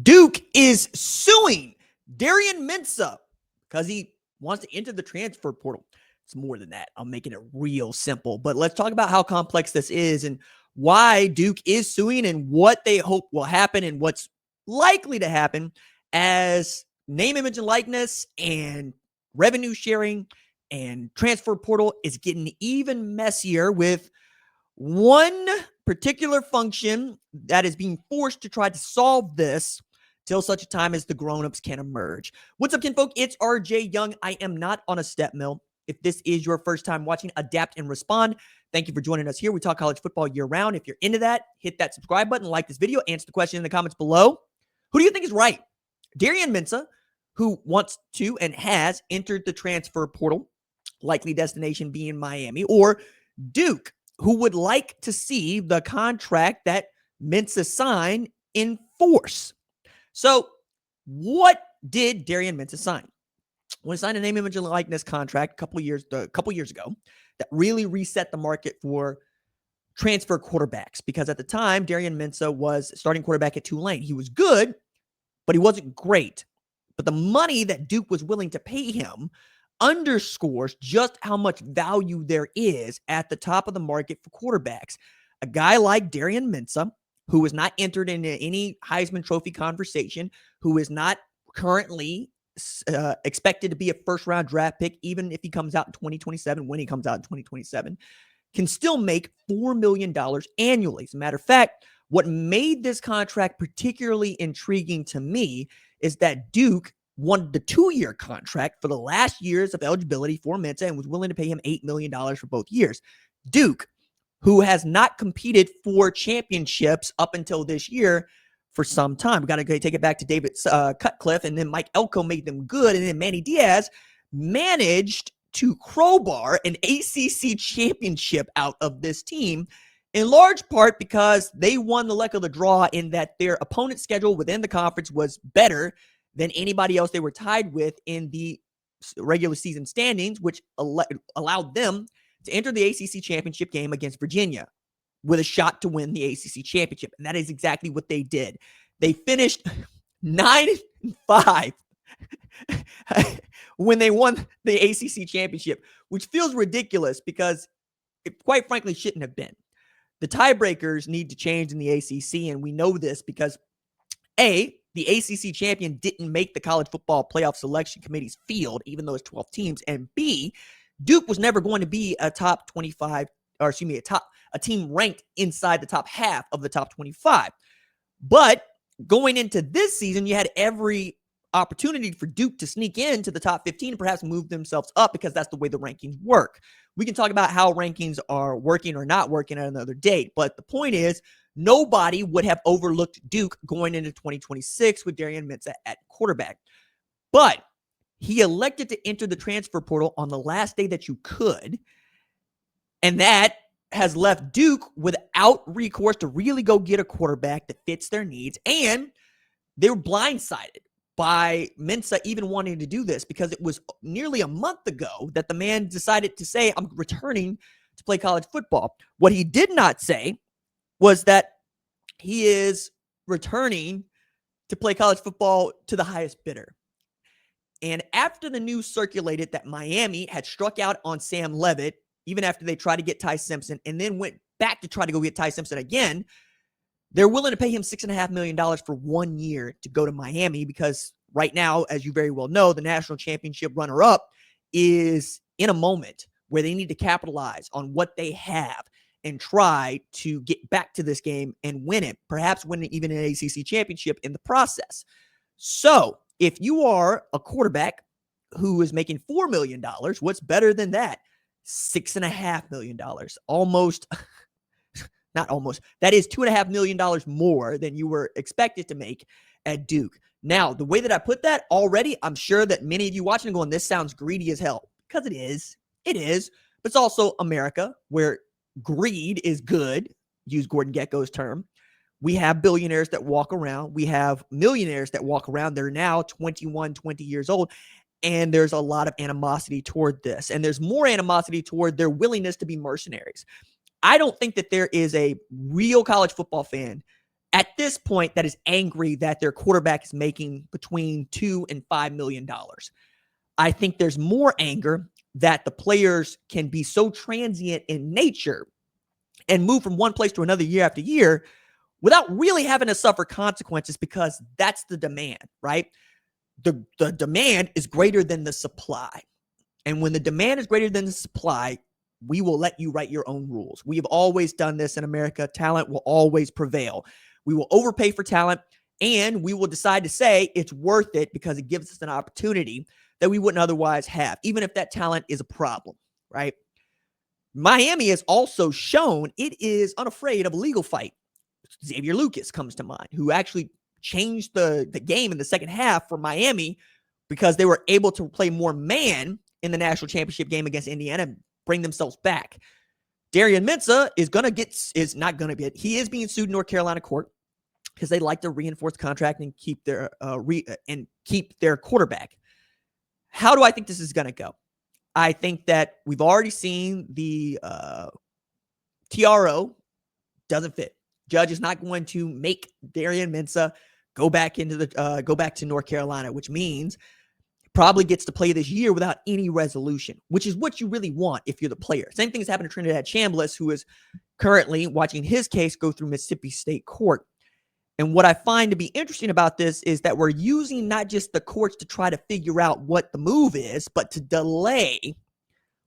Duke is suing Darian Mensah because he wants to enter the transfer portal. It's more than that. I'm making it real simple. But let's talk about how complex this is and why Duke is suing and what they hope will happen and what's likely to happen as name, image, and likeness and revenue sharing and transfer portal is getting even messier with one particular function that is being forced to try to solve this till such a time as the grown-ups can emerge. What's up, kinfolk? It's RJ Young. I am not on a step mill. If this is your first time watching, adapt and respond. Thank you for joining us here. We talk college football year-round. If you're into that, hit that subscribe button, like this video, answer the question in the comments below. Who do you think is right? Darian Mensah, who wants to and has entered the transfer portal, likely destination being Miami, or Duke, who would like to see the contract that Mensah signed in force. So what did Darian Mensah sign? When he signed a name, image, and likeness contract a couple years ago that really reset the market for transfer quarterbacks, because at the time, Darian Mensah was starting quarterback at Tulane. He was good, but he wasn't great. But the money that Duke was willing to pay him underscores just how much value there is at the top of the market for quarterbacks. A guy like Darian Mensah, who is not entered into any Heisman Trophy conversation, who is not currently expected to be a first-round draft pick, even if he comes out in 2027, when he comes out in 2027, can still make $4 million annually. As a matter of fact, what made this contract particularly intriguing to me is that Duke wanted the 2-year contract for the last years of eligibility for Mensah and was willing to pay him $8 million for both years. Duke, who has not competed for championships up until this year for some time. We got to take it back to David Cutcliffe, and then Mike Elko made them good, and then Manny Diaz managed to crowbar an ACC championship out of this team, in large part because they won the luck of the draw in that their opponent's schedule within the conference was better than anybody else they were tied with in the regular season standings, which allowed them to enter the ACC championship game against Virginia with a shot to win the ACC championship. And that is exactly what they did. They finished 9-5 when they won the ACC championship, which feels ridiculous because it quite frankly shouldn't have been. The tiebreakers need to change in the ACC, and we know this because A, the ACC champion didn't make the college football playoff selection committee's field, even though it's 12 teams. And B, Duke was never going to be a top 25, or excuse me, a team ranked inside the top half of the top 25. But going into this season, you had every opportunity for Duke to sneak into the top 15 and perhaps move themselves up, because that's the way the rankings work. We can talk about how rankings are working or not working at another date. But the point is, nobody would have overlooked Duke going into 2026 with Darian Mensah at quarterback. But he elected to enter the transfer portal on the last day that you could. And that has left Duke without recourse to really go get a quarterback that fits their needs. And they were blindsided by Mensah even wanting to do this, because it was nearly a month ago that the man decided to say, I'm returning to play college football. What he did not say was that he is returning to play college football to the highest bidder. And after the news circulated that Miami had struck out on Sam Leavitt, even after they tried to get Ty Simpson, and then went back to try to go get Ty Simpson again, they're willing to pay him $6.5 million for 1 year to go to Miami, because right now, as you very well know, the national championship runner-up is in a moment where they need to capitalize on what they have and try to get back to this game and win it, perhaps win even an ACC championship in the process. So if you are a quarterback who is making $4 million, what's better than that? $6.5 million. Almost, not almost. That is $2.5 million more than you were expected to make at Duke. Now, the way that I put that already, I'm sure that many of you watching are going, this sounds greedy as hell. Because it is. It is. But it's also America, where greed is good, use Gordon Gekko's term. We have billionaires that walk around. We have millionaires that walk around. They're now 21, 20 years old. And there's a lot of animosity toward this. And there's more animosity toward their willingness to be mercenaries. I don't think that there is a real college football fan at this point that is angry that their quarterback is making between $2 and $5 million. I think there's more anger that the players can be so transient in nature and move from one place to another year after year without really having to suffer consequences, because that's the demand, right? The demand is greater than the supply. And when the demand is greater than the supply, we will let you write your own rules. We have always done this in America. Talent will always prevail. We will overpay for talent, and we will decide to say it's worth it because it gives us an opportunity that we wouldn't otherwise have, even if that talent is a problem, right? Miami has also shown it is unafraid of a legal fight. Xavier Lucas comes to mind, who actually changed the game in the second half for Miami because they were able to play more man in the national championship game against Indiana and bring themselves back. Darian Mensah he is being sued in North Carolina court because they like to reinforce the contract and keep their quarterback. How do I think this is going to go? I think that we've already seen the TRO doesn't fit. Judge is not going to make Darian Mensah go back to North Carolina, which means probably gets to play this year without any resolution, which is what you really want if you're the player. Same thing has happened to Trinidad Chambliss, who is currently watching his case go through Mississippi State Court. And what I find to be interesting about this is that we're using not just the courts to try to figure out what the move is, but to delay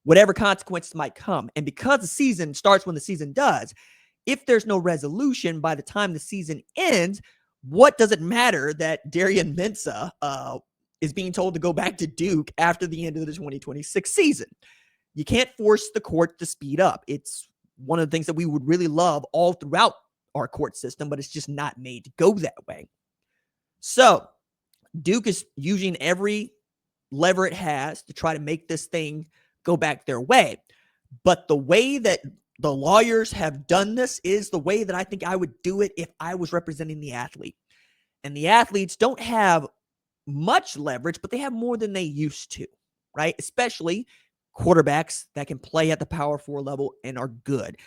whatever consequences might come. And because the season starts when the season does, if there's no resolution by the time the season ends, what does it matter that Darian Mensah is being told to go back to Duke after the end of the 2026 season? You can't force the court to speed up. It's one of the things that we would really love all throughout our court system, but it's just not made to go that way. So Duke is using every lever it has to try to make this thing go back their way. But the way that the lawyers have done this is the way that I think I would do it if I was representing the athlete. And the athletes don't have much leverage, but they have more than they used to, right? Especially quarterbacks that can play at the Power 4 level and are good.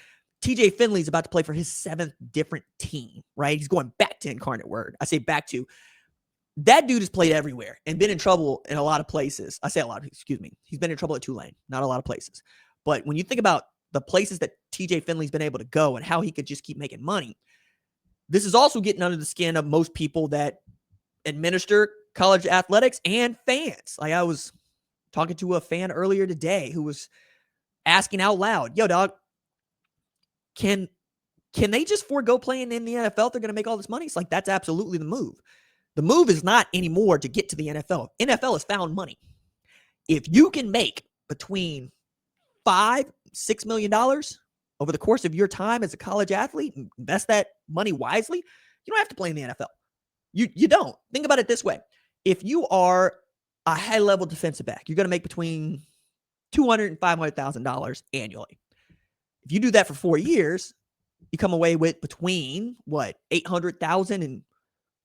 TJ Finley's about to play for his 7th different team, right? He's going back to Incarnate Word. I say back to. That dude has played everywhere and been in trouble in a lot of places. He's been in trouble at Tulane, not a lot of places. But when you think about the places that TJ Finley's been able to go and how he could just keep making money, this is also getting under the skin of most people that administer college athletics and fans. Like, I was talking to a fan earlier today who was asking out loud, yo, dog, can they just forego playing in the NFL if they're going to make all this money? It's like, that's absolutely the move. The move is not anymore to get to the NFL. NFL has found money. If you can make between $5-6 million over the course of your time as a college athlete and invest that money wisely, you don't have to play in the NFL. You don't. Think about it this way. If you are a high-level defensive back, you're going to make between $200,000 and $500,000 annually. If you do that for 4 years, you come away with between $800,000 and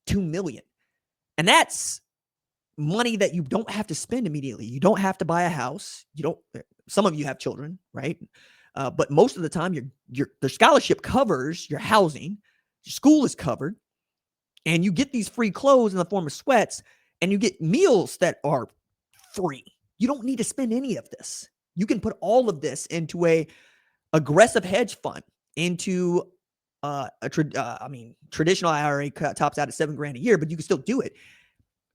$2 million. And that's money that you don't have to spend immediately. You don't have to buy a house. Some of you have children, right? But most of the time, your scholarship covers your housing. Your school is covered. And you get these free clothes in the form of sweats, and you get meals that are free. You don't need to spend any of this. You can put all of this into a aggressive hedge fund, into traditional IRA tops out at $7,000 a year, but you can still do it.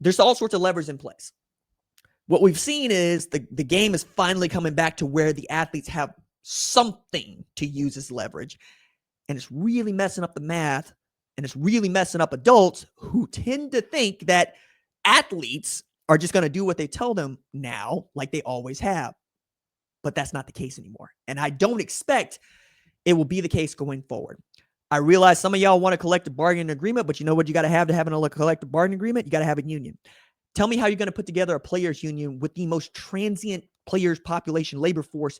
There's all sorts of levers in place. What we've seen is the game is finally coming back to where the athletes have something to use as leverage. And it's really messing up the math, and it's really messing up adults who tend to think that athletes are just going to do what they tell them now, like they always have. But that's not the case anymore. And I don't expect it will be the case going forward. I realize some of y'all want a collective bargaining agreement, but you know what you got to have a collective bargaining agreement? You got to have a union. Tell me how you're going to put together a players union with the most transient players population labor force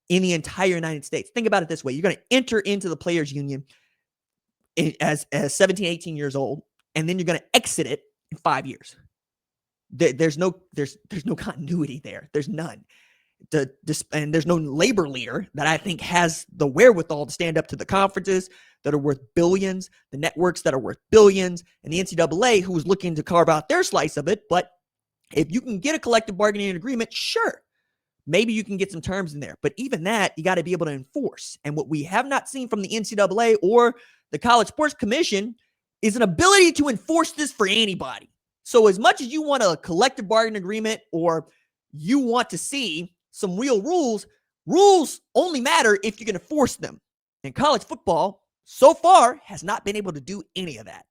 in the entire United States. Think about it this way. You're going to enter into the players union as 17, 18 years old, and then you're going to exit it in 5 years. There's no continuity there. There's none. and there's no labor leader that I think has the wherewithal to stand up to the conferences that are worth billions, the networks that are worth billions, and the NCAA, who is looking to carve out their slice of it. But if you can get a collective bargaining agreement, sure, maybe you can get some terms in there. But even that, you got to be able to enforce. And what we have not seen from the NCAA or the College Sports Commission is an ability to enforce this for anybody. So as much as you want a collective bargaining agreement or you want to see some real rules, rules only matter if you can enforce them. And college football, so far, has not been able to do any of that.